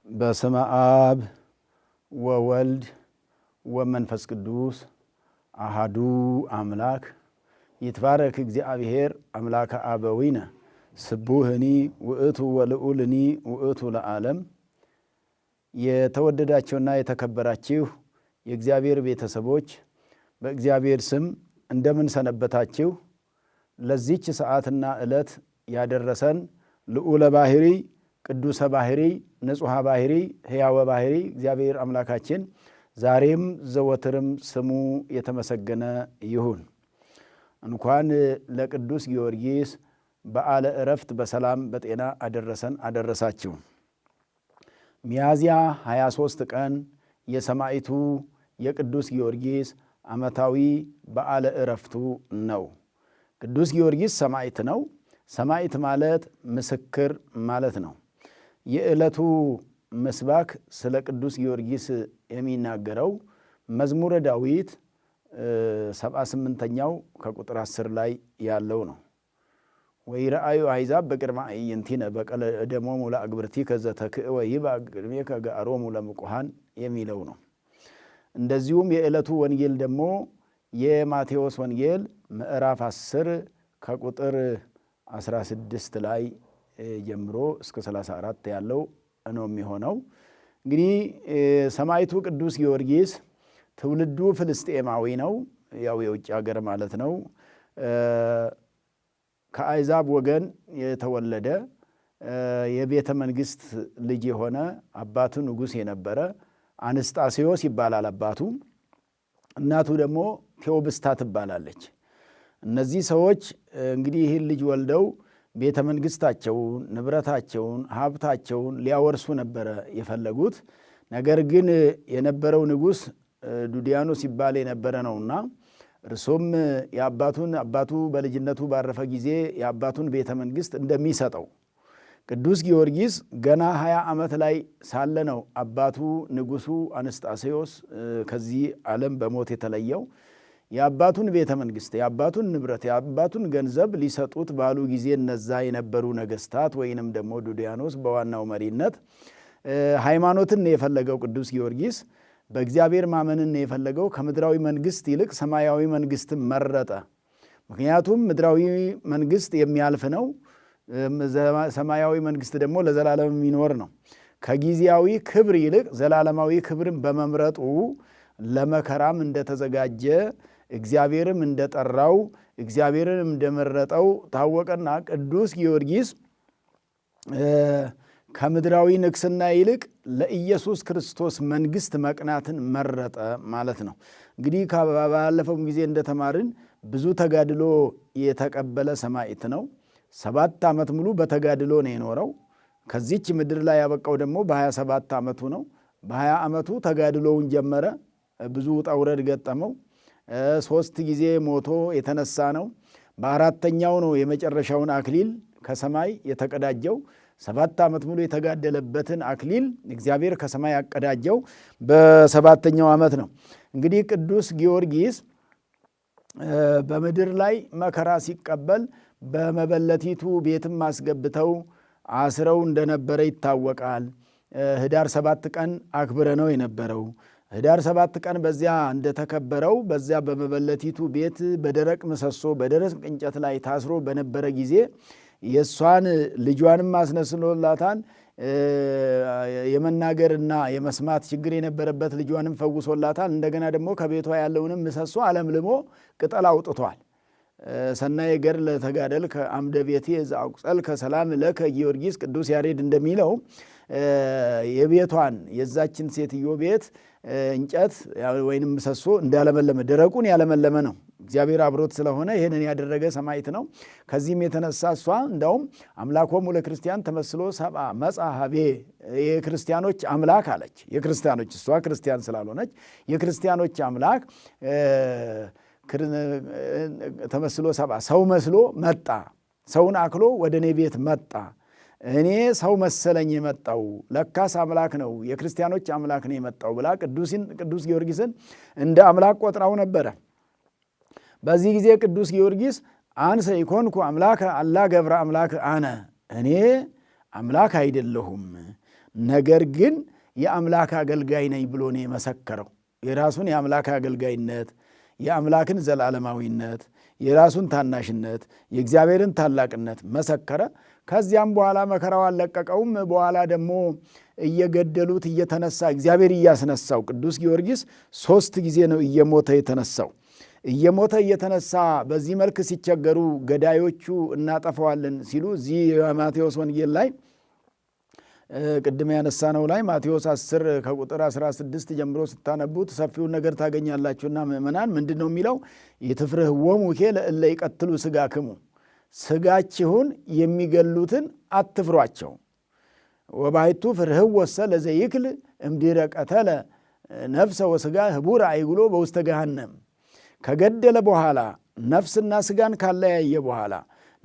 በስመ አብ ወወልድ ወመንፈስ ቅዱስ አሐዱ አምላክ ይትባረክ እግዚአብሔር አምላከ አበዊነ ስቡህኒ ውእቱ ወልዑልኒ ውእቱ ለዓለም። የተወደዳችሁና የተከበራችሁ የእግዚአብሔር ቤተሰቦች በእግዚአብሔር ስም እንደምን ሰነበታችሁ? ለዚች ሰዓትና ዕለት ያደረሰን ልዑለ ባሕሪ ቅዱሰ ባሕሪ ንጹሐ ባሕሪ ሕያወ ባሕሪ እግዚአብሔር አምላካችን ዛሬም ዘወትርም ስሙ የተመሰገነ ይሁን። እንኳን ለቅዱስ ጊዮርጊስ በዓለ ዕረፍት በሰላም በጤና አደረሰን አደረሳችሁ። ሚያዝያ 23 ቀን የሰማዕቱ የቅዱስ ጊዮርጊስ ዓመታዊ በዓለ ዕረፍቱ ነው። ቅዱስ ጊዮርጊስ ሰማዕት ነው። ሰማዕት ማለት ምስክር ማለት ነው። የዕለቱ ምስባክ ስለ ቅዱስ ጊዮርጊስ የሚናገረው መዝሙረ ዳዊት 78ኛው ከቁጥር 10 ላይ ያለው ነው። ወይረአዩ አሕዛብ በቅድመ አዕይንቲነ በቀለ ደሞሙ ለአግብርቲከ ዘተክእወ ይብአ ቅድሜከ ገአሮሙ ለምቁሃን የሚለው ነው። እንደዚሁም የዕለቱ ወንጌል ደግሞ የማቴዎስ ወንጌል ምዕራፍ 10 ከቁጥር 16 ላይ ጀምሮ እስከ 34 ያለው ነው የሚሆነው። እንግዲህ ሰማዕቱ ቅዱስ ጊዮርጊስ ትውልዱ ፍልስጤማዊ ነው። ያው የውጭ ሀገር ማለት ነው። ከአሕዛብ ወገን የተወለደ የቤተ መንግሥት ልጅ የሆነ አባቱ ንጉሥ የነበረ አንስጣሴዎስ ይባላል አባቱ። እናቱ ደግሞ ቴዎብስታ ትባላለች። እነዚህ ሰዎች እንግዲህ ይህን ልጅ ወልደው ቤተ መንግሥታቸውን፣ ንብረታቸውን፣ ሀብታቸውን ሊያወርሱ ነበረ የፈለጉት። ነገር ግን የነበረው ንጉሥ ዱዲያኖስ ይባል የነበረ ነውና እርሱም አባቱ በልጅነቱ ባረፈ ጊዜ የአባቱን ቤተ መንግሥት እንደሚሰጠው ቅዱስ ጊዮርጊስ ገና 20 ዓመት ላይ ሳለ ነው አባቱ ንጉሡ አንስጣሴዎስ ከዚህ ዓለም በሞት የተለየው። የአባቱን ቤተ መንግሥት፣ የአባቱን ንብረት፣ የአባቱን ገንዘብ ሊሰጡት ባሉ ጊዜ እነዛ የነበሩ ነገሥታት ወይንም ደግሞ ዱዲያኖስ በዋናው መሪነት ሃይማኖትን የፈለገው ቅዱስ ጊዮርጊስ በእግዚአብሔር ማመንን የፈለገው ከምድራዊ መንግሥት ይልቅ ሰማያዊ መንግሥትን መረጠ። ምክንያቱም ምድራዊ መንግሥት የሚያልፍ ነው፣ ሰማያዊ መንግሥት ደግሞ ለዘላለም የሚኖር ነው። ከጊዜያዊ ክብር ይልቅ ዘላለማዊ ክብርን በመምረጡ ለመከራም እንደተዘጋጀ እግዚአብሔርም እንደጠራው እግዚአብሔርንም እንደመረጠው ታወቀና ቅዱስ ጊዮርጊስ ከምድራዊ ንግስና ይልቅ ለኢየሱስ ክርስቶስ መንግሥት መቅናትን መረጠ ማለት ነው። እንግዲህ ባለፈው ጊዜ እንደተማርን ብዙ ተጋድሎ የተቀበለ ሰማዕት ነው። 7 ዓመት ሙሉ በተጋድሎ ነው የኖረው። ከዚች ምድር ላይ ያበቃው ደግሞ በ27 ዓመቱ ነው። በ20 ዓመቱ ተጋድሎውን ጀመረ። ብዙ ውጣ ውረድ ገጠመው። 3 ጊዜ ሞቶ የተነሳ ነው። በ4ኛው ነው የመጨረሻውን አክሊል ከሰማይ የተቀዳጀው። 7 ዓመት ሙሉ የተጋደለበትን አክሊል እግዚአብሔር ከሰማይ ያቀዳጀው በ7ኛው ዓመት ነው። እንግዲህ ቅዱስ ጊዮርጊስ በምድር ላይ መከራ ሲቀበል በመበለቲቱ ቤትም አስገብተው አስረው እንደነበረ ይታወቃል። ህዳር 7 ቀን አክብረ ነው የነበረው። ህዳር 7 ቀን በዚያ እንደተከበረው በዚያ በመበለቲቱ ቤት በደረቅ ምሰሶ በደረቅ እንጨት ላይ ታስሮ በነበረ ጊዜ የእሷን ልጇንም አስነስሎላታል። የመናገርና የመስማት ችግር የነበረበት ልጇንም ፈውሶላታል። እንደገና ደግሞ ከቤቷ ያለውንም ምሰሶ አለምልሞ ቅጠል አውጥቷል። ሰናየ ገድለ ተጋደል ከአምደ ቤቴ ዘአቁጸል ከሰላም ለከ ጊዮርጊስ ቅዱስ ያሬድ እንደሚለው የቤቷን የዛችን ሴትዮ ቤት እንጨት ወይንም ምሰሶ እንዳለመለመ ደረቁን ያለመለመ ነው። እግዚአብሔር አብሮት ስለሆነ ይህንን ያደረገ ሰማዕት ነው። ከዚህም የተነሳ እሷ እንዳውም አምላኮሙ ለክርስቲያን ተመስሎ ሰብአ መጽሐቤ የክርስቲያኖች አምላክ አለች። የክርስቲያኖች እሷ ክርስቲያን ስላልሆነች የክርስቲያኖች አምላክ ተመስሎ ሰብአ ሰው መስሎ መጣ። ሰውን አክሎ ወደ እኔ ቤት መጣ። እኔ ሰው መሰለኝ የመጣው ለካስ አምላክ ነው፣ የክርስቲያኖች አምላክ ነው የመጣው ብላ ቅዱስ ጊዮርጊስን እንደ አምላክ ቆጥራው ነበረ። በዚህ ጊዜ ቅዱስ ጊዮርጊስ አንሰ ኢኮንኩ አምላከ አላ ገብረ አምላክ አነ፣ እኔ አምላክ አይደለሁም ነገር ግን የአምላክ አገልጋይ ነኝ ብሎ ነው የመሰከረው። የራሱን የአምላክ አገልጋይነት፣ የአምላክን ዘላለማዊነት፣ የራሱን ታናሽነት፣ የእግዚአብሔርን ታላቅነት መሰከረ። ከዚያም በኋላ መከራው አልለቀቀውም። በኋላ ደግሞ እየገደሉት እየተነሳ እግዚአብሔር እያስነሳው ቅዱስ ጊዮርጊስ 3 ጊዜ ነው እየሞተ የተነሳው። እየሞተ እየተነሳ በዚህ መልክ ሲቸገሩ ገዳዮቹ እናጠፋዋለን ሲሉ እዚህ የማቴዎስ ወንጌል ላይ ቅድም ያነሳነው ላይ ማቴዎስ 10 ከቁጥር 16 ጀምሮ ስታነቡት ሰፊውን ነገር ታገኛላችሁና ምእመናን ምንድን ነው የሚለው? ይትፍርህዎሙ ለእለ ይቀትሉ ሥጋክሙ፣ ሥጋችሁን የሚገሉትን አትፍሯቸው። ወባሕቱ ፍርህወሰ ለዘይክል እምድኅረ ቀተለ ነፍሰ ወሥጋ ህቡረ አይጉሎ በውስተ ገሃነም። ከገደለ በኋላ ነፍስና ሥጋን ካለያየ በኋላ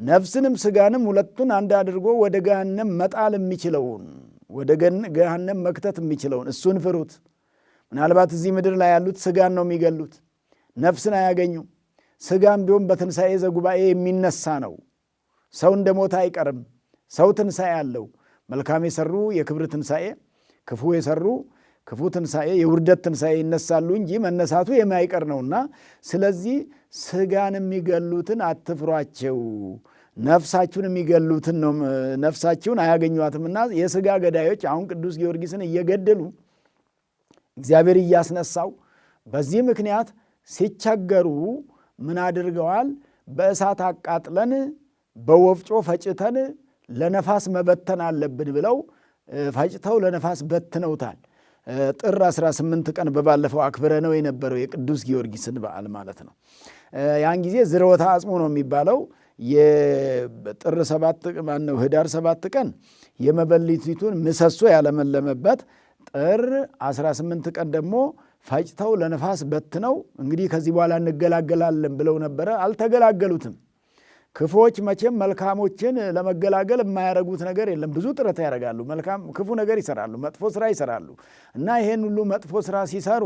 ነፍስንም ሥጋንም ሁለቱን አንድ አድርጎ ወደ ገሃነም መጣል የሚችለውን ወደ ገሃነም መክተት የሚችለውን እሱን ፍሩት። ምናልባት እዚህ ምድር ላይ ያሉት ሥጋን ነው የሚገሉት፣ ነፍስን አያገኙም። ሥጋም ቢሆን በትንሣኤ ዘጉባኤ የሚነሳ ነው። ሰው እንደ ሞተ አይቀርም። ሰው ትንሣኤ አለው። መልካም የሰሩ የክብር ትንሣኤ፣ ክፉ የሰሩ ክፉ ትንሣኤ፣ የውርደት ትንሣኤ ይነሳሉ እንጂ መነሳቱ የማይቀር ነውና፣ ስለዚህ ሥጋን የሚገሉትን አትፍሯቸው፣ ነፍሳችሁን የሚገሉትን ነው ነፍሳችሁን አያገኟትምና የሥጋ ገዳዮች አሁን ቅዱስ ጊዮርጊስን እየገደሉ እግዚአብሔር እያስነሳው በዚህ ምክንያት ሲቸገሩ ምን አድርገዋል? በእሳት አቃጥለን በወፍጮ ፈጭተን ለነፋስ መበተን አለብን ብለው ፈጭተው ለነፋስ በትነውታል። ጥር 18 ቀን በባለፈው አክብረ ነው የነበረው የቅዱስ ጊዮርጊስን በዓል ማለት ነው። ያን ጊዜ ዝርወተ አጽሙ ነው የሚባለው። የጥር 7 ማነው ህዳር 7 ቀን የመበለቲቱን ምሰሶ ያለመለመበት፣ ጥር 18 ቀን ደግሞ ፈጭተው ለነፋስ በትነው እንግዲህ ከዚህ በኋላ እንገላገላለን ብለው ነበረ። አልተገላገሉትም። ክፉዎች መቼም መልካሞችን ለመገላገል የማያደርጉት ነገር የለም። ብዙ ጥረት ያደርጋሉ፣ ክፉ ነገር ይሰራሉ፣ መጥፎ ስራ ይሰራሉ። እና ይሄን ሁሉ መጥፎ ስራ ሲሰሩ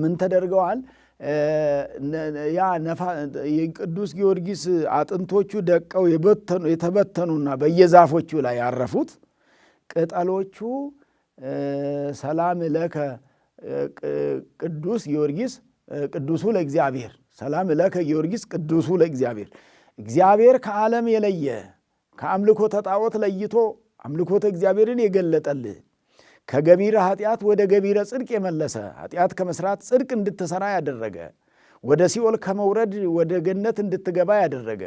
ምን ተደርገዋል? የቅዱስ ጊዮርጊስ አጥንቶቹ ደቀው የተበተኑና በየዛፎቹ ላይ ያረፉት ቅጠሎቹ ሰላም ለከ ቅዱስ ጊዮርጊስ ቅዱሱ ለእግዚአብሔር፣ ሰላም ለከ ጊዮርጊስ ቅዱሱ ለእግዚአብሔር። እግዚአብሔር ከዓለም የለየ ከአምልኮተ ጣዖት ለይቶ አምልኮተ እግዚአብሔርን የገለጠልህ ከገቢረ ኃጢአት ወደ ገቢረ ጽድቅ የመለሰ ኃጢአት ከመስራት ጽድቅ እንድትሰራ ያደረገ ወደ ሲኦል ከመውረድ ወደ ገነት እንድትገባ ያደረገ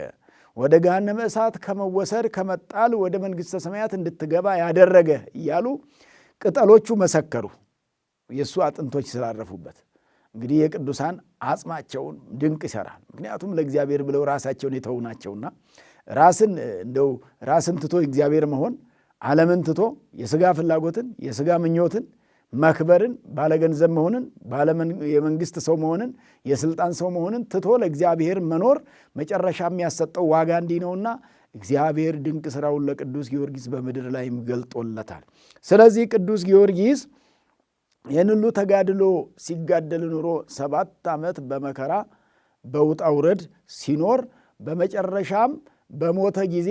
ወደ ገሃነመ እሳት ከመወሰድ ከመጣል ወደ መንግሥተ ሰማያት እንድትገባ ያደረገ እያሉ ቅጠሎቹ መሰከሩ፣ የእሱ አጥንቶች ስላረፉበት። እንግዲህ የቅዱሳን አጽማቸውን ድንቅ ይሰራል። ምክንያቱም ለእግዚአብሔር ብለው ራሳቸውን የተዉ ናቸውና ራስን ትቶ እግዚአብሔር መሆን፣ ዓለምን ትቶ የሥጋ ፍላጎትን የሥጋ ምኞትን መክበርን፣ ባለገንዘብ መሆንን፣ የመንግሥት ሰው መሆንን፣ የሥልጣን ሰው መሆንን ትቶ ለእግዚአብሔር መኖር መጨረሻ የሚያሰጠው ዋጋ እንዲህ ነውና እግዚአብሔር ድንቅ ሥራውን ለቅዱስ ጊዮርጊስ በምድር ላይም ገልጦለታል። ስለዚህ ቅዱስ ጊዮርጊስ ይህን ሁሉ ተጋድሎ ሲጋደል ኑሮ 7 ዓመት በመከራ በውጣ ውረድ ሲኖር በመጨረሻም በሞተ ጊዜ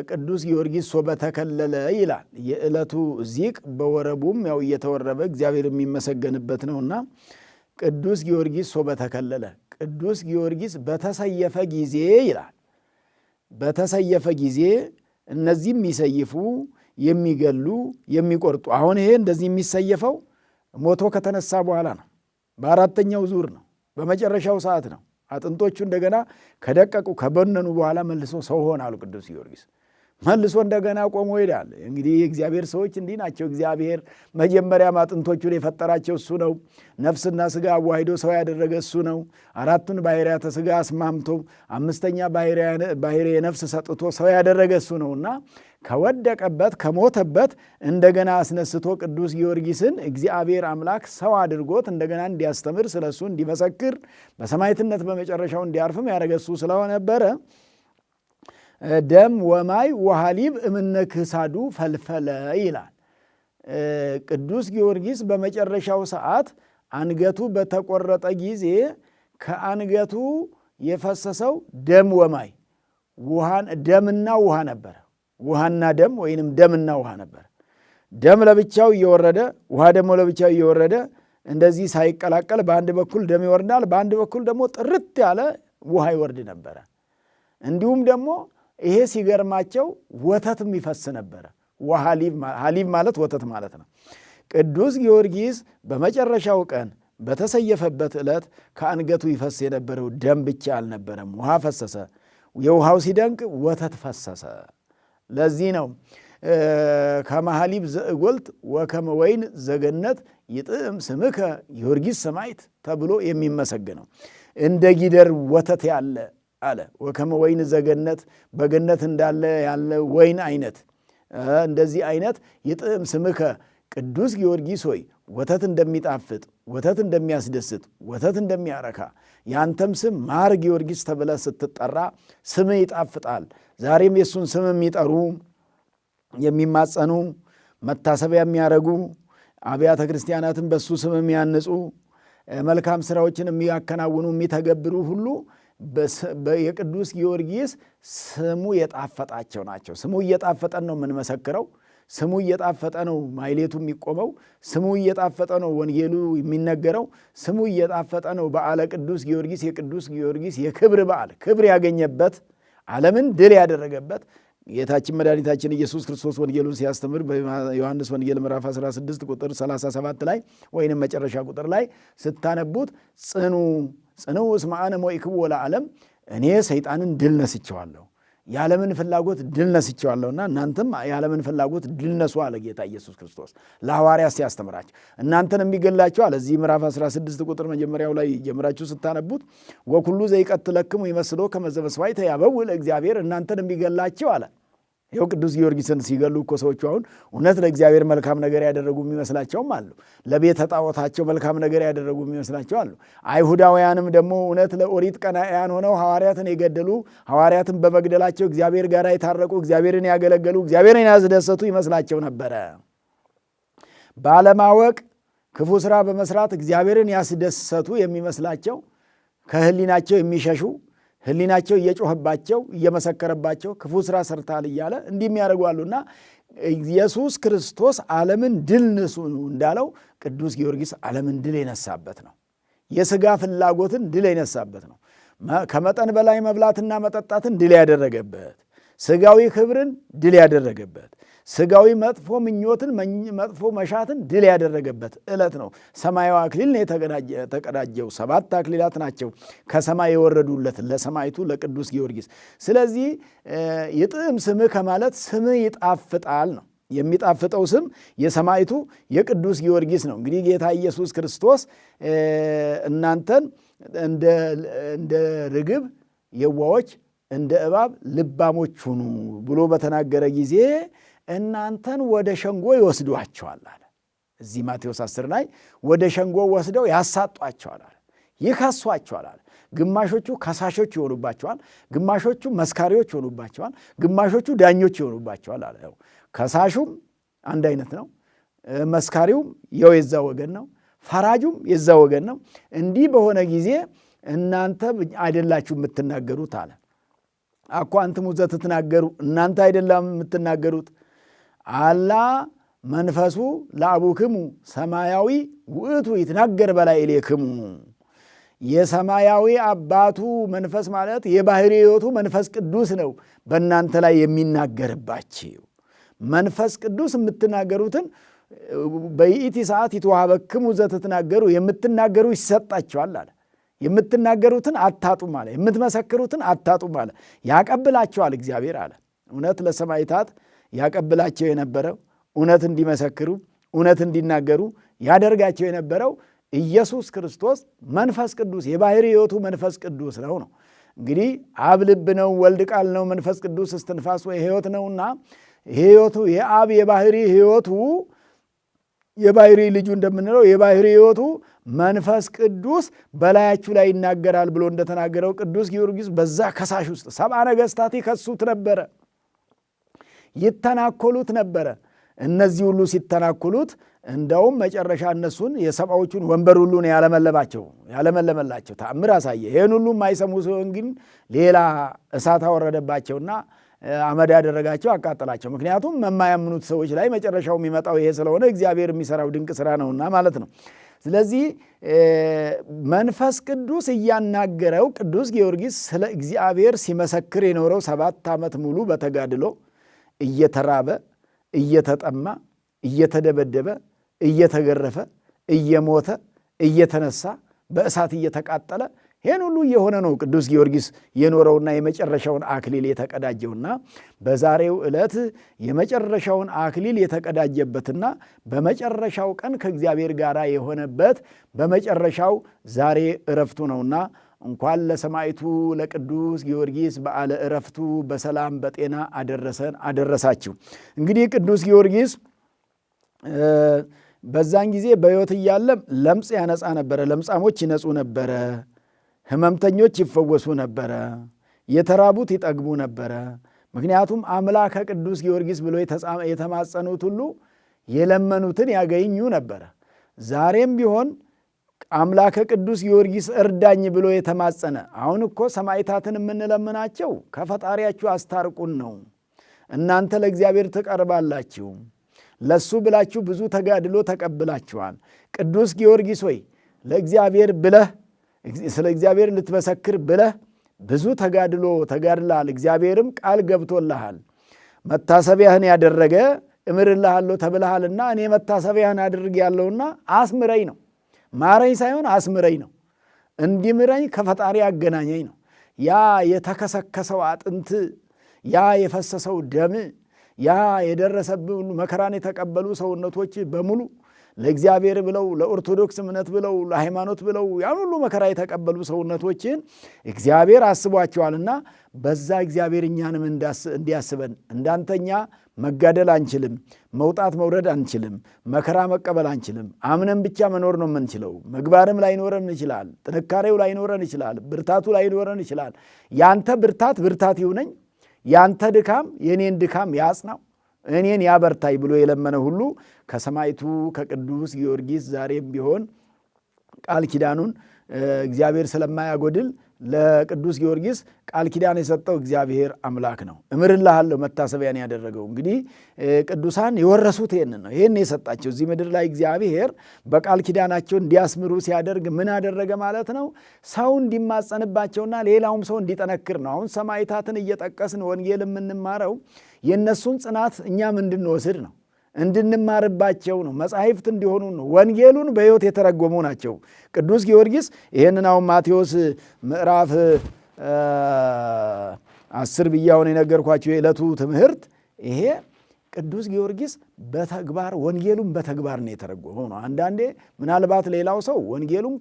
ቅዱስ ጊዮርጊስ ሶበ ተከለለ ይላል። የዕለቱ ዚቅ በወረቡም ያው እየተወረበ እግዚአብሔር የሚመሰገንበት ነውና ቅዱስ ጊዮርጊስ ሶበ ተከለለ፣ ቅዱስ ጊዮርጊስ በተሰየፈ ጊዜ ይላል። በተሰየፈ ጊዜ እነዚህ የሚሰይፉ የሚገሉ የሚቆርጡ። አሁን ይሄ እንደዚህ የሚሰየፈው ሞቶ ከተነሳ በኋላ ነው። በአራተኛው ዙር ነው። በመጨረሻው ሰዓት ነው። አጥንቶቹ እንደገና ከደቀቁ ከበነኑ በኋላ መልሶ ሰው ሆናሉ። ቅዱስ ጊዮርጊስ መልሶ እንደገና ቆሞ ይሄዳል። እንግዲህ የእግዚአብሔር ሰዎች እንዲህ ናቸው። እግዚአብሔር መጀመሪያም አጥንቶቹን የፈጠራቸው እሱ ነው። ነፍስና ሥጋ አዋሂዶ ሰው ያደረገ እሱ ነው። 4ቱን ባሕርያተ ሥጋ አስማምቶ 5ኛ ባሕርየ ነፍስ ሰጥቶ ሰው ያደረገ እሱ ነውና ከወደቀበት ከሞተበት እንደገና አስነስቶ ቅዱስ ጊዮርጊስን እግዚአብሔር አምላክ ሰው አድርጎት እንደገና እንዲያስተምር ስለሱ እንዲመሰክር በሰማዕትነት በመጨረሻው እንዲያርፍም ያደረገ እሱ ስለነበረ ደም ወማይ ወሐሊብ እምነ ክሳዱ ፈልፈለ ይላል። ቅዱስ ጊዮርጊስ በመጨረሻው ሰዓት አንገቱ በተቆረጠ ጊዜ ከአንገቱ የፈሰሰው ደም ወማይ ደምና ውሃ ነበር። ውሃና ደም ወይንም ደምና ውሃ ነበር። ደም ለብቻው እየወረደ ውሃ ደግሞ ለብቻው እየወረደ እንደዚህ ሳይቀላቀል በአንድ በኩል ደም ይወርዳል፣ በአንድ በኩል ደግሞ ጥርት ያለ ውሃ ይወርድ ነበረ። እንዲሁም ደግሞ ይሄ ሲገርማቸው ወተትም ይፈስ ነበረ። ሐሊብ ማለት ወተት ማለት ነው። ቅዱስ ጊዮርጊስ በመጨረሻው ቀን በተሰየፈበት ዕለት ከአንገቱ ይፈስ የነበረው ደም ብቻ አልነበረም፣ ውሃ ፈሰሰ። የውሃው ሲደንቅ ወተት ፈሰሰ። ለዚህ ነው ከመሐሊብ ዘእጎልት ወከመ ወይን ዘገነት ይጥዕም ስምከ ጊዮርጊስ ሰማዕት ተብሎ የሚመሰገነው። እንደ ጊደር ወተት ያለ አለ። ወከመ ወይን ዘገነት በገነት እንዳለ ያለ ወይን አይነት እንደዚህ አይነት ይጥዕም ስምከ ቅዱስ ጊዮርጊስ ሆይ ወተት እንደሚጣፍጥ፣ ወተት እንደሚያስደስት፣ ወተት እንደሚያረካ ያንተም ስም ማር ጊዮርጊስ ተብለ ስትጠራ ስም ይጣፍጣል። ዛሬም የሱን ስም የሚጠሩ የሚማጸኑ መታሰቢያ የሚያረጉ አብያተ ክርስቲያናትን በሱ ስም የሚያንጹ መልካም ስራዎችን የሚያከናውኑ የሚተገብሩ ሁሉ የቅዱስ ጊዮርጊስ ስሙ የጣፈጣቸው ናቸው። ስሙ እየጣፈጠን ነው የምንመሰክረው። ስሙ እየጣፈጠ ነው ማይሌቱ የሚቆመው። ስሙ እየጣፈጠ ነው ወንጌሉ የሚነገረው። ስሙ እየጣፈጠ ነው በዓለ ቅዱስ ጊዮርጊስ የቅዱስ ጊዮርጊስ የክብር በዓል ክብር ያገኘበት ዓለምን ድል ያደረገበት ጌታችን መድኃኒታችን ኢየሱስ ክርስቶስ ወንጌሉን ሲያስተምር በዮሐንስ ወንጌል ምዕራፍ 16 ቁጥር 37 ላይ ወይንም መጨረሻ ቁጥር ላይ ስታነቡት ጽኑ እስመ አነ ሞኢክዎ ለዓለም፣ እኔ ሰይጣንን ድል ነስቼዋለሁ፣ የዓለምን ፍላጎት ድል ነስቼዋለሁና እናንተም የዓለምን ፍላጎት ድል ነሱ አለ ጌታ ኢየሱስ ክርስቶስ ለሐዋርያት ሲያስተምራቸው። እናንተን የሚገላቸው አለ እዚህ ምዕራፍ 16 ቁጥር መጀመሪያው ላይ ጀምራችሁ ስታነቡት ወኩሉ ዘይቀትለክሙ ይመስሎ ከመ ዘበሰማይ ያበው ለእግዚአብሔር፣ እናንተን የሚገላቸው አለ። ይኸው ቅዱስ ጊዮርጊስን ሲገሉ እኮ ሰዎቹ አሁን እውነት ለእግዚአብሔር መልካም ነገር ያደረጉ የሚመስላቸውም አሉ። ለቤተ ጣዖታቸው መልካም ነገር ያደረጉ የሚመስላቸው አሉ። አይሁዳውያንም ደግሞ እውነት ለኦሪት ቀናኢያን ሆነው ሐዋርያትን የገደሉ ሐዋርያትን በመግደላቸው እግዚአብሔር ጋር የታረቁ እግዚአብሔርን ያገለገሉ እግዚአብሔርን ያስደሰቱ ይመስላቸው ነበረ። ባለማወቅ ክፉ ሥራ በመስራት እግዚአብሔርን ያስደሰቱ የሚመስላቸው ከህሊናቸው የሚሸሹ ህሊናቸው እየጮህባቸው እየመሰከረባቸው ክፉ ሥራ ሰርታል እያለ እንዲህ የሚያደርጓሉና ኢየሱስ ክርስቶስ ዓለምን ድል ንሱ እንዳለው ቅዱስ ጊዮርጊስ ዓለምን ድል የነሳበት ነው። የሥጋ ፍላጎትን ድል የነሳበት ነው። ከመጠን በላይ መብላትና መጠጣትን ድል ያደረገበት፣ ሥጋዊ ክብርን ድል ያደረገበት፣ ሥጋዊ መጥፎ ምኞትን መጥፎ መሻትን ድል ያደረገበት ዕለት ነው። ሰማያዊ አክሊል ነው የተቀዳጀው። 7 አክሊላት ናቸው ከሰማይ የወረዱለት ለሰማዕቱ ለቅዱስ ጊዮርጊስ። ስለዚህ ይጥዕም ስምህ ከማለት ስምህ ይጣፍጣል ነው። የሚጣፍጠው ስም የሰማዕቱ የቅዱስ ጊዮርጊስ ነው። እንግዲህ ጌታ ኢየሱስ ክርስቶስ እናንተን እንደ ርግብ የዋዎች እንደ እባብ ልባሞች ሁኑ ብሎ በተናገረ ጊዜ እናንተን ወደ ሸንጎ ይወስዷቸዋል አለ። እዚህ ማቴዎስ 10 ላይ ወደ ሸንጎ ወስደው ያሳጧቸዋል አለ፣ ይከሷቸዋል አለ። ግማሾቹ ከሳሾች ይሆኑባቸዋል፣ ግማሾቹ መስካሪዎች ይሆኑባቸዋል፣ ግማሾቹ ዳኞች ይሆኑባቸዋል አለ። ከሳሹም አንድ አይነት ነው፣ መስካሪውም የዛ ወገን ነው፣ ፈራጁም የዛ ወገን ነው። እንዲህ በሆነ ጊዜ እናንተ አይደላችሁ የምትናገሩት አለ። አኳ አንትሙ ዘትትናገሩ፣ እናንተ አይደለም የምትናገሩት አላ መንፈሱ ለአቡክሙ ሰማያዊ ውእቱ ይትናገር በላዕሌክሙ። የሰማያዊ አባቱ መንፈስ ማለት የባሕርይ ሕይወቱ መንፈስ ቅዱስ ነው በእናንተ ላይ የሚናገርባችሁ። መንፈስ ቅዱስ የምትናገሩትን በይእቲ ሰዓት ይትወሀበክሙ ዘትትናገሩ፣ የምትናገሩ ይሰጣችኋል አለ። የምትናገሩትን አታጡም አለ። የምትመሰክሩትን አታጡም አለ። ያቀብላቸዋል እግዚአብሔር አለ። እውነት ለሰማዕታት ያቀብላቸው የነበረው እውነት እንዲመሰክሩ እውነት እንዲናገሩ ያደርጋቸው የነበረው ኢየሱስ ክርስቶስ መንፈስ ቅዱስ የባሕርይ ሕይወቱ መንፈስ ቅዱስ ነው። እንግዲህ አብ ልብ ነው፣ ወልድ ቃል ነው፣ መንፈስ ቅዱስ እስትንፋስ ወይ ሕይወት ነውና ሕይወቱ የአብ የባሕርይ ሕይወቱ የባሕርይ ልጁ እንደምንለው የባሕርይ ሕይወቱ መንፈስ ቅዱስ በላያችሁ ላይ ይናገራል ብሎ እንደተናገረው ቅዱስ ጊዮርጊስ በዛ ከሳሽ ውስጥ 70 ነገሥታት ይከሱት ነበረ፣ ይተናኮሉት ነበረ። እነዚህ ሁሉ ሲተናኮሉት እንደውም መጨረሻ እነሱን የሰብአዎቹን ወንበር ሁሉ ነው ያለመለመላቸው፣ ተአምር አሳየ። ይህን ሁሉ የማይሰሙ ሲሆን ግን ሌላ እሳት አወረደባቸውና አመድ ያደረጋቸው፣ አቃጠላቸው። ምክንያቱም የማያምኑት ሰዎች ላይ መጨረሻው የሚመጣው ይሄ ስለሆነ እግዚአብሔር የሚሰራው ድንቅ ስራ ነውና ማለት ነው። ስለዚህ መንፈስ ቅዱስ እያናገረው ቅዱስ ጊዮርጊስ ስለ እግዚአብሔር ሲመሰክር የኖረው 7 ዓመት ሙሉ በተጋድሎ እየተራበ እየተጠማ እየተደበደበ እየተገረፈ እየሞተ እየተነሳ በእሳት እየተቃጠለ ይህን ሁሉ እየሆነ ነው ቅዱስ ጊዮርጊስ የኖረውና የመጨረሻውን አክሊል የተቀዳጀውና በዛሬው ዕለት የመጨረሻውን አክሊል የተቀዳጀበትና በመጨረሻው ቀን ከእግዚአብሔር ጋር የሆነበት በመጨረሻው ዛሬ ዕረፍቱ ነውና እንኳን ለሰማዕቱ ለቅዱስ ጊዮርጊስ በዓለ ዕረፍቱ በሰላም በጤና አደረሰን አደረሳችሁ። እንግዲህ ቅዱስ ጊዮርጊስ በዛን ጊዜ በሕይወት እያለ ለምጽ ያነጻ ነበረ፣ ለምጻሞች ይነጹ ነበረ፣ ሕመምተኞች ይፈወሱ ነበረ፣ የተራቡት ይጠግቡ ነበረ። ምክንያቱም አምላከ ቅዱስ ጊዮርጊስ ብሎ የተማጸኑት ሁሉ የለመኑትን ያገኙ ነበረ። ዛሬም ቢሆን አምላከ ቅዱስ ጊዮርጊስ እርዳኝ ብሎ የተማጸነ፣ አሁን እኮ ሰማዕታትን የምንለምናቸው ከፈጣሪያችሁ አስታርቁን ነው። እናንተ ለእግዚአብሔር ትቀርባላችሁ፣ ለሱ ብላችሁ ብዙ ተጋድሎ ተቀብላችኋል። ቅዱስ ጊዮርጊስ ሆይ ለእግዚአብሔር ብለህ ስለ እግዚአብሔር ልትመሰክር ብለህ ብዙ ተጋድሎ ተጋድላል። እግዚአብሔርም ቃል ገብቶልሃል። መታሰቢያህን ያደረገ እምርልሃለሁ ተብልሃልና እኔ መታሰቢያህን አድርግ ያለውና አስምረኝ ነው። ማረኝ ሳይሆን አስምረኝ ነው። እንዲምረኝ ከፈጣሪ አገናኘኝ ነው። ያ የተከሰከሰው አጥንት፣ ያ የፈሰሰው ደም፣ ያ የደረሰብህ ሁሉ መከራን የተቀበሉ ሰውነቶች በሙሉ ለእግዚአብሔር ብለው ለኦርቶዶክስ እምነት ብለው ለሃይማኖት ብለው ያን ሁሉ መከራ የተቀበሉ ሰውነቶችን እግዚአብሔር አስቧቸዋልና በዛ እግዚአብሔር እኛንም እንዲያስበን። እንዳንተኛ መጋደል አንችልም፣ መውጣት መውረድ አንችልም፣ መከራ መቀበል አንችልም። አምነን ብቻ መኖር ነው የምንችለው። ምግባርም ላይኖረን ይችላል፣ ጥንካሬው ላይኖረን ይችላል፣ ብርታቱ ላይኖረን ይችላል። ያንተ ብርታት ይሁነኝ፣ ያንተ ድካም የኔን ድካም ያጽናው፣ እኔን ያበርታይ ብሎ የለመነ ሁሉ ከሰማዕቱ ከቅዱስ ጊዮርጊስ ዛሬም ቢሆን ቃል ኪዳኑን እግዚአብሔር ስለማያጎድል ለቅዱስ ጊዮርጊስ ቃል ኪዳን የሰጠው እግዚአብሔር አምላክ ነው። እምርልሃለሁ መታሰቢያን ያደረገው እንግዲህ ቅዱሳን የወረሱት ይህንን ነው። ይህን የሰጣቸው እዚህ ምድር ላይ እግዚአብሔር በቃል ኪዳናቸው እንዲያስምሩ ሲያደርግ ምን አደረገ ማለት ነው? ሰው እንዲማጸንባቸውና ሌላውም ሰው እንዲጠነክር ነው። አሁን ሰማዕታትን እየጠቀስን ወንጌል የምንማረው የእነሱን ጽናት እኛም እንድንወስድ ነው፣ እንድንማርባቸው ነው፣ መጻሕፍት እንዲሆኑ ነው። ወንጌሉን በሕይወት የተረጎሙ ናቸው። ቅዱስ ጊዮርጊስ ይህንን አሁን ማቴዎስ ምዕራፍ 10 ብያውን የነገርኳቸው የዕለቱ ትምህርት ይሄ ቅዱስ ጊዮርጊስ በተግባር ወንጌሉን በተግባር ነው የተረጎመው ነው። አንዳንዴ ምናልባት ሌላው ሰው ወንጌሉን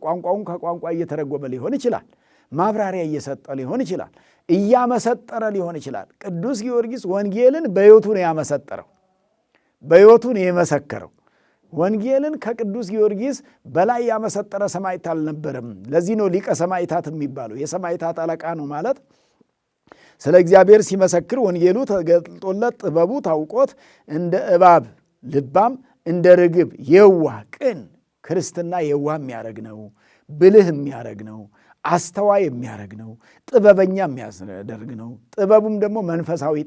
ቋንቋውን ከቋንቋ እየተረጎመ ሊሆን ይችላል፣ ማብራሪያ እየሰጠ ሊሆን ይችላል፣ እያመሰጠረ ሊሆን ይችላል። ቅዱስ ጊዮርጊስ ወንጌልን በሕይወቱ ነው ያመሰጠረው፣ በሕይወቱ ነው የመሰከረው። ወንጌልን ከቅዱስ ጊዮርጊስ በላይ ያመሰጠረ ሰማዕት አልነበረም። ለዚህ ነው ሊቀ ሰማዕታት የሚባለው። የሰማዕታት አለቃ ነው ማለት ስለ እግዚአብሔር ሲመሰክር ወንጌሉ ተገልጦለት ጥበቡ ታውቆት እንደ እባብ ልባም እንደ ርግብ የዋህ ቅን፣ ክርስትና የዋህ የሚያደርግ ነው፣ ብልህ የሚያደርግ ነው፣ አስተዋይ የሚያደርግ ነው፣ ጥበበኛ የሚያደርግ ነው። ጥበቡም ደግሞ መንፈሳዊ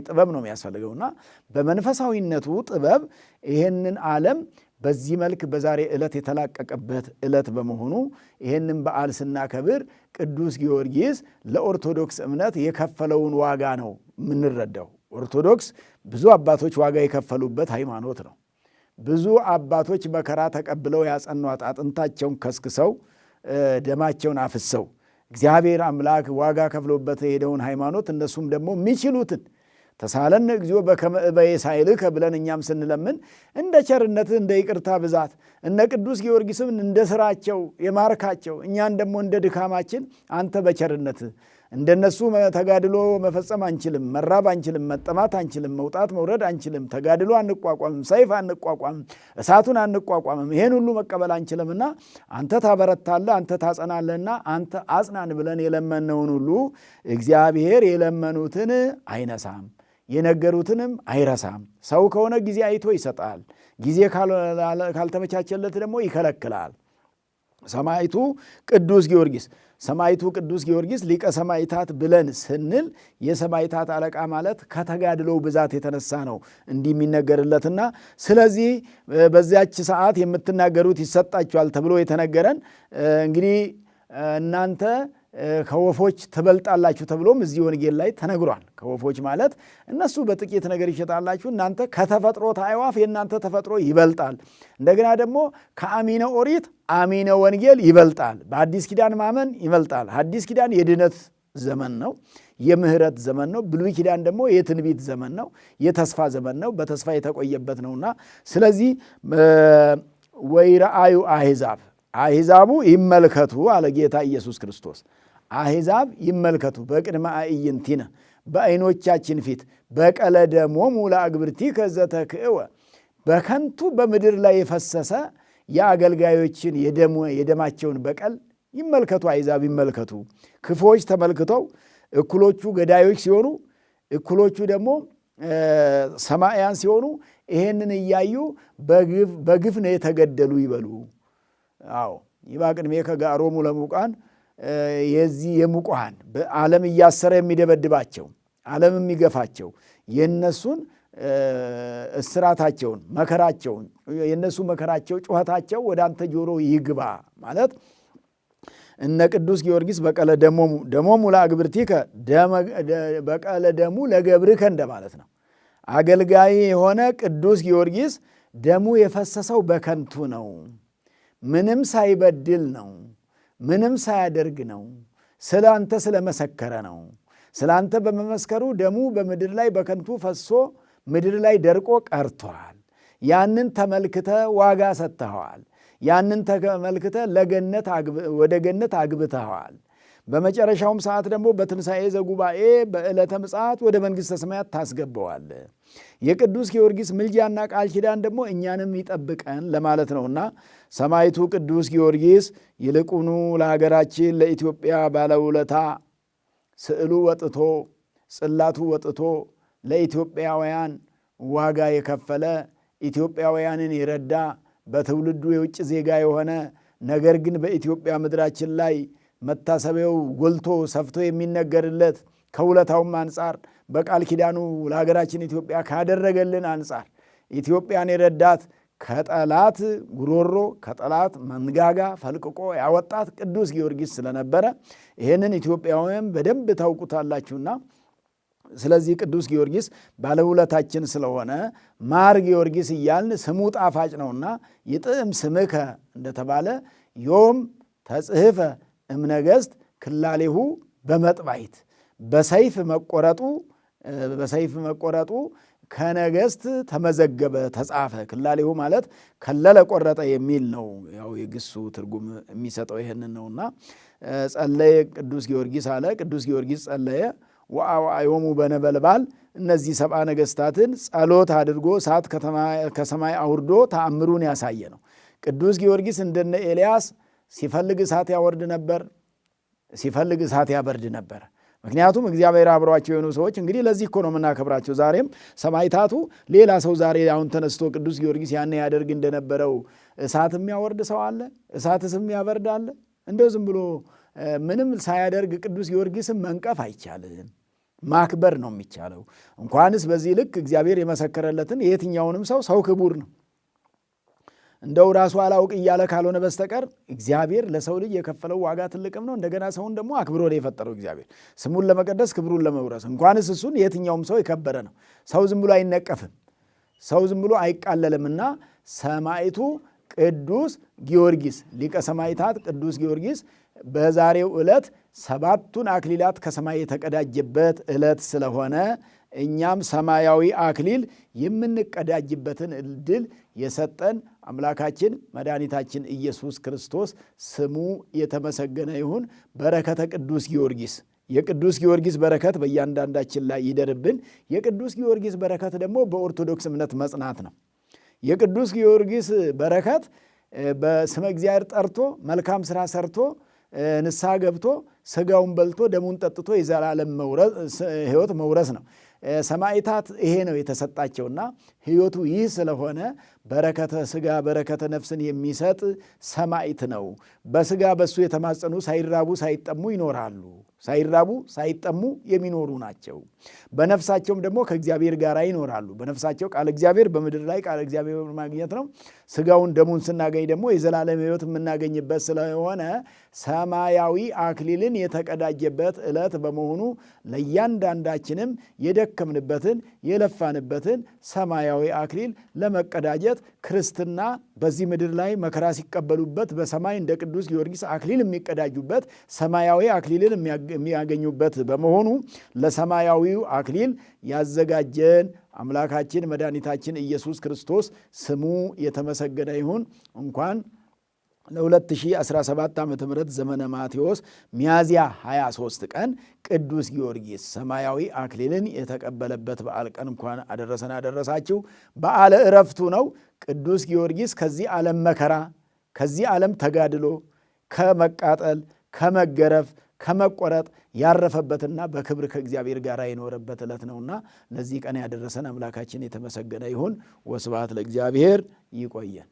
ጥበብ ነው የሚያስፈልገውና በመንፈሳዊነቱ ጥበብ ይህንን ዓለም በዚህ መልክ በዛሬ ዕለት የተላቀቀበት ዕለት በመሆኑ ይህንን በዓል ስናከብር ቅዱስ ጊዮርጊስ ለኦርቶዶክስ እምነት የከፈለውን ዋጋ ነው የምንረዳው። ኦርቶዶክስ ብዙ አባቶች ዋጋ የከፈሉበት ሃይማኖት ነው። ብዙ አባቶች መከራ ተቀብለው ያጸኗት፣ አጥንታቸውን ከስክሰው ደማቸውን አፍሰው እግዚአብሔር አምላክ ዋጋ ከፍሎበት የሄደውን ሃይማኖት እነሱም ደግሞ የሚችሉትን ተሳለነ እግዚኦ በከመ እበየ ሳይልከ ብለን እኛም ስንለምን እንደ ቸርነትህ እንደ ይቅርታ ብዛት እነ ቅዱስ ጊዮርጊስም እንደ ስራቸው የማርካቸው፣ እኛን ደግሞ እንደ ድካማችን አንተ በቸርነትህ እንደነሱ ተጋድሎ መፈጸም አንችልም፣ መራብ አንችልም፣ መጠማት አንችልም፣ መውጣት መውረድ አንችልም፣ ተጋድሎ አንቋቋምም፣ ሰይፍ አንቋቋምም፣ እሳቱን አንቋቋምም፣ ይሄን ሁሉ መቀበል አንችልምና አንተ ታበረታለህ፣ አንተ ታጸናለህና አንተ አጽናን ብለን የለመነውን ሁሉ እግዚአብሔር የለመኑትን አይነሳም። የነገሩትንም አይረሳም። ሰው ከሆነ ጊዜ አይቶ ይሰጣል፣ ጊዜ ካልተመቻቸለት ደግሞ ይከለክላል። ሰማዕቱ ቅዱስ ጊዮርጊስ ሰማዕቱ ቅዱስ ጊዮርጊስ ሊቀ ሰማዕታት ብለን ስንል የሰማዕታት አለቃ ማለት ከተጋድሎው ብዛት የተነሳ ነው እንዲህ የሚነገርለትና ስለዚህ በዚያች ሰዓት የምትናገሩት ይሰጣችኋል ተብሎ የተነገረን እንግዲህ እናንተ ከወፎች ትበልጣላችሁ ተብሎም እዚህ ወንጌል ላይ ተነግሯል። ከወፎች ማለት እነሱ በጥቂት ነገር ይሸጣላችሁ፣ እናንተ ከተፈጥሮተ አዕዋፍ የእናንተ ተፈጥሮ ይበልጣል። እንደገና ደግሞ ከአሚነ ኦሪት አሚነ ወንጌል ይበልጣል። በአዲስ ኪዳን ማመን ይበልጣል። አዲስ ኪዳን የድነት ዘመን ነው፣ የምህረት ዘመን ነው። ብሉይ ኪዳን ደግሞ የትንቢት ዘመን ነው፣ የተስፋ ዘመን ነው፣ በተስፋ የተቆየበት ነውና ስለዚህ ወይረአዩ አሕዛቡ ይመልከቱ አለ ጌታ ኢየሱስ ክርስቶስ። አሕዛብ ይመልከቱ በቅድመ አዕይንቲነ በዓይኖቻችን ፊት በቀለ ደሞሙ ለአግብርቲከ ዘተክእወ በከንቱ በምድር ላይ የፈሰሰ የአገልጋዮችን የደማቸውን በቀል ይመልከቱ። አሕዛብ ይመልከቱ። ክፉዎች ተመልክተው እኩሎቹ ገዳዮች ሲሆኑ እኩሎቹ ደግሞ ሰማዕያን ሲሆኑ ይሄንን እያዩ በግፍ ነው የተገደሉ ይበሉ። አዎ ይባቅ ዕድሜከ ጋሮሙ ለሙቃን የዚህ የሙቁሃን በዓለም እያሰረ የሚደበድባቸው ዓለም የሚገፋቸው የነሱን እስራታቸውን መከራቸውን የነሱ መከራቸው ጩኸታቸው ወደ አንተ ጆሮ ይግባ ማለት እነ ቅዱስ ጊዮርጊስ በቀለ ደሞሙ ለአግብርቲከ በቀለ ደሙ ለገብርከ እንደማለት ነው። አገልጋይ የሆነ ቅዱስ ጊዮርጊስ ደሙ የፈሰሰው በከንቱ ነው። ምንም ሳይበድል ነው። ምንም ሳያደርግ ነው። ስለ አንተ ስለመሰከረ ነው። ስለ አንተ በመመስከሩ ደሙ በምድር ላይ በከንቱ ፈሶ ምድር ላይ ደርቆ ቀርቷል። ያንን ተመልክተ ዋጋ ሰጥተኸዋል። ያንን ተመልክተ ወደ ገነት አግብተኸዋል። በመጨረሻውም ሰዓት ደግሞ በትንሣኤ ዘጉባኤ በዕለተ ምጽአት ወደ መንግሥተ ሰማያት ታስገባዋል። የቅዱስ ጊዮርጊስ ምልጃና ቃል ኪዳን ደግሞ እኛንም ይጠብቀን ለማለት ነውና ሰማዕቱ ቅዱስ ጊዮርጊስ ይልቁኑ ለሀገራችን ለኢትዮጵያ ባለውለታ ስዕሉ ወጥቶ ጽላቱ ወጥቶ ለኢትዮጵያውያን ዋጋ የከፈለ ኢትዮጵያውያንን የረዳ በትውልዱ የውጭ ዜጋ የሆነ ነገር ግን በኢትዮጵያ ምድራችን ላይ መታሰቢያው ጎልቶ ሰፍቶ የሚነገርለት ከውለታውም አንጻር በቃል ኪዳኑ ለሀገራችን ኢትዮጵያ ካደረገልን አንጻር ኢትዮጵያን የረዳት ከጠላት ጉሮሮ ከጠላት መንጋጋ ፈልቅቆ ያወጣት ቅዱስ ጊዮርጊስ ስለነበረ ይህንን ኢትዮጵያውያን በደንብ ታውቁታላችሁና ስለዚህ ቅዱስ ጊዮርጊስ ባለውለታችን ስለሆነ ማር ጊዮርጊስ እያልን ስሙ ጣፋጭ ነውና ይጥዕም ስምከ እንደተባለ ዮም ተጽሕፈ እምነገሥት ክላሌሁ በመጥባይት በሰይፍ መቆረጡ ከነገሥት ተመዘገበ ተጻፈ። ክላሌሁ ማለት ከለለ ቆረጠ የሚል ነው። ያው የግሱ ትርጉም የሚሰጠው ይሄንን ነውና ጸለየ ቅዱስ ጊዮርጊስ አለ። ቅዱስ ጊዮርጊስ ጸለየ ወአውዓዮሙ በነበልባል እነዚህ ሰብአ ነገሥታትን ጸሎት አድርጎ እሳት ከሰማይ አውርዶ ተአምሩን ያሳየ ነው። ቅዱስ ጊዮርጊስ እንደነ ኤልያስ ሲፈልግ እሳት ያወርድ ነበር፣ ሲፈልግ እሳት ያበርድ ነበር። ምክንያቱም እግዚአብሔር አብሯቸው የሆኑ ሰዎች እንግዲህ ለዚህ እኮ ነው የምናከብራቸው። ዛሬም ሰማዕታቱ ሌላ ሰው ዛሬ አሁን ተነስቶ ቅዱስ ጊዮርጊስ ያኔ ያደርግ እንደነበረው እሳት የሚያወርድ ሰው አለ? እሳትስ የሚያበርድ አለ? እንደው ዝም ብሎ ምንም ሳያደርግ ቅዱስ ጊዮርጊስን መንቀፍ አይቻልም፣ ማክበር ነው የሚቻለው። እንኳንስ በዚህ ልክ እግዚአብሔር የመሰከረለትን የትኛውንም ሰው ክቡር ነው። እንደው ራሱ አላውቅ እያለ ካልሆነ በስተቀር እግዚአብሔር ለሰው ልጅ የከፈለው ዋጋ ትልቅም ነው። እንደገና ሰውን ደግሞ አክብሮ ነው የፈጠረው እግዚአብሔር ስሙን ለመቀደስ ክብሩን ለመውረስ። እንኳንስ እሱን የትኛውም ሰው የከበረ ነው። ሰው ዝም ብሎ አይነቀፍም፣ ሰው ዝም ብሎ አይቃለልምና ሰማዕቱ ቅዱስ ጊዮርጊስ ሊቀ ሰማዕታት ቅዱስ ጊዮርጊስ በዛሬው ዕለት 7ቱን አክሊላት ከሰማይ የተቀዳጀበት ዕለት ስለሆነ እኛም ሰማያዊ አክሊል የምንቀዳጅበትን ዕድል የሰጠን አምላካችን መድኃኒታችን ኢየሱስ ክርስቶስ ስሙ የተመሰገነ ይሁን። በረከተ ቅዱስ ጊዮርጊስ የቅዱስ ጊዮርጊስ በረከት በእያንዳንዳችን ላይ ይደርብን። የቅዱስ ጊዮርጊስ በረከት ደግሞ በኦርቶዶክስ እምነት መጽናት ነው። የቅዱስ ጊዮርጊስ በረከት በስመ እግዚአብሔር ጠርቶ መልካም ሥራ ሰርቶ ንስሐ ገብቶ ሥጋውን በልቶ ደሙን ጠጥቶ የዘላለም ሕይወት መውረስ ነው። ሰማዕታት ይሄ ነው የተሰጣቸውና ሕይወቱ ይህ ስለሆነ በረከተ ሥጋ በረከተ ነፍስን የሚሰጥ ሰማዕት ነው። በሥጋ በሱ የተማጸኑ ሳይራቡ ሳይጠሙ ይኖራሉ። ሳይራቡ ሳይጠሙ የሚኖሩ ናቸው። በነፍሳቸውም ደግሞ ከእግዚአብሔር ጋር ይኖራሉ። በነፍሳቸው ቃል እግዚአብሔር በምድር ላይ ቃል እግዚአብሔር ማግኘት ነው። ሥጋውን ደሙን ስናገኝ ደግሞ የዘላለም ሕይወት የምናገኝበት ስለሆነ ሰማያዊ አክሊልን የተቀዳጀበት ዕለት በመሆኑ ለእያንዳንዳችንም የደከምንበትን የለፋንበትን ሰማያዊ አክሊል ለመቀዳጀት ክርስትና በዚህ ምድር ላይ መከራ ሲቀበሉበት በሰማይ እንደ ቅዱስ ጊዮርጊስ አክሊል የሚቀዳጁበት ሰማያዊ አክሊልን የሚያገኙበት በመሆኑ ለሰማያዊው አክሊል ያዘጋጀን አምላካችን መድኃኒታችን ኢየሱስ ክርስቶስ ስሙ የተመሰገነ ይሁን። እንኳን ለ2017 ዓ.ም ዘመነ ማቴዎስ ሚያዝያ 23 ቀን ቅዱስ ጊዮርጊስ ሰማያዊ አክሊልን የተቀበለበት በዓል ቀን እንኳን አደረሰን አደረሳችሁ። በዓለ ዕረፍቱ ነው። ቅዱስ ጊዮርጊስ ከዚህ ዓለም መከራ ከዚህ ዓለም ተጋድሎ ከመቃጠል ከመገረፍ ከመቆረጥ ያረፈበትና በክብር ከእግዚአብሔር ጋር የኖረበት ዕለት ነውና ለዚህ ቀን ያደረሰን አምላካችን የተመሰገነ ይሁን። ወስብሐት ለእግዚአብሔር። ይቆየን።